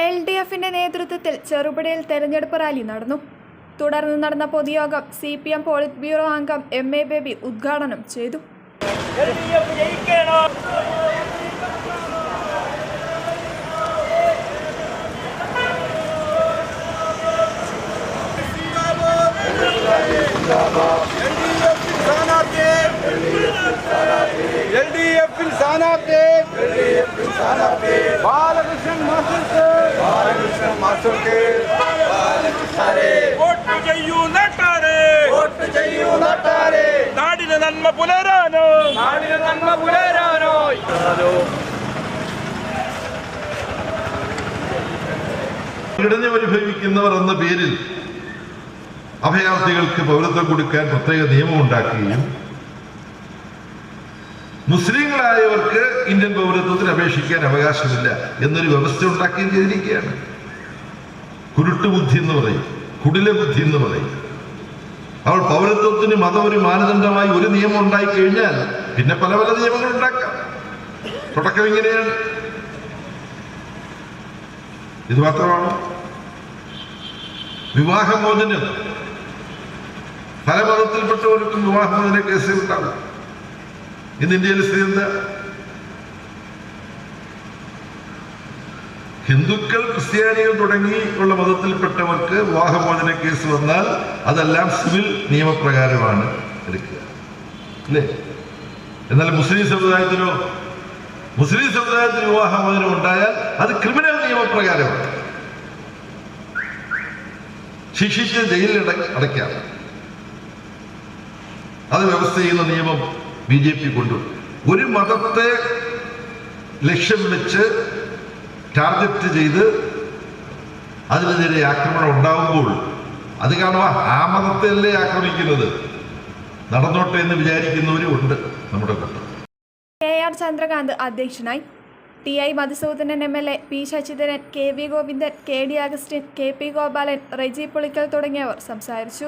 LDFിന്റെ നേതൃത്വത്തിൽ ചെറുപുഴയിൽ തെരഞ്ഞെടുപ്പ് റാലി നടന്നു. തുടർന്ന് നടന്ന പൊതുയോഗം CPM പോളിറ്റ് ബ്യൂറോ അംഗം MA ബേബി ഉദ്ഘാടനം ചെയ്തു. LDFിൽ സ്ഥാനാർത്ഥി ബാലകൃഷ്ണൻ മാസ്റ്റർക്ക് വോട്ട് ചെയ്യൂ നാട്ടാരെ നാടിന് നന്മ പുലരാനോ പീഡനം അനുഭവിക്കുന്നവർ എന്ന പേരിൽ അഭയാർത്ഥികൾക്ക് പൗരത്വം കൊടുക്കാൻ പ്രത്യേക നിയമം ഉണ്ടാക്കുകയും മുസ്ലിങ്ങളായവർക്ക് ഇന്ത്യൻ പൗരത്വത്തിന് അപേക്ഷിക്കാൻ അവകാശമില്ല എന്നൊരു വ്യവസ്ഥ ഉണ്ടാക്കുകയും ചെയ്തിരിക്കുകയാണ്. കുരുട്ടുബുദ്ധി എന്ന് പറയും, കുടില ബുദ്ധി എന്ന് പറയും. അവൾ പൗരത്വത്തിന് മതം ഒരു മാനദണ്ഡമായി ഒരു നിയമം ഉണ്ടായി കഴിഞ്ഞാൽ പിന്നെ പല പല നിയമങ്ങൾ ഉണ്ടാക്കാം. തുടക്കം ഇങ്ങനെയാണ്. ഇത് മാത്രമാണ് വിവാഹമോചനം. പല മതത്തിൽപ്പെട്ടവർക്കും വിവാഹമോചന കേസുകൾ ഉണ്ടാകും. ഇന്ന് ഇന്ത്യയിലെ സ്ഥിതി എന്താ? ഹിന്ദുക്കൾ, ക്രിസ്ത്യാനികൾ തുടങ്ങി ഉള്ള മതത്തിൽപ്പെട്ടവർക്ക് വിവാഹമോചന കേസ് വന്നാൽ അതെല്ലാം സിവിൽ നിയമപ്രകാരമാണ് എടുക്കുക, അല്ലേ? എന്നാൽ മുസ്ലിം സമുദായത്തിന് വിവാഹമോചനം ഉണ്ടായാൽ അത് ക്രിമിനൽ നിയമപ്രകാരമാണ്. ശിക്ഷിച്ച് ജയിലിൽ അടയ്ക്കാം. അത് വ്യവസ്ഥ ചെയ്യുന്ന നിയമം BJP കൊണ്ടുവരും. ഒരു മതത്തെ ലക്ഷ്യം വെച്ച് ടാർഗറ്റ് ചെയ്ത് അതിനെതിരെ ആക്രമണം ഉണ്ടാകുമ്പോൾ അത് കാണുക ആ മതത്തെയല്ലേ ആക്രമിക്കുന്നത്, നടന്നോട്ടെ എന്ന് വിചാരിക്കുന്നവരും ഉണ്ട് നമ്മുടെ കൂട്ടം. KR ചന്ദ്രകാന്ത് അധ്യക്ഷനായി. TI Madhusoodanan MLA, P Sasidharan, KV Govindan, KD Augustine, KP Gopalan, Reji Pulickal തുടങ്ങിയവർ സംസാരിച്ചു.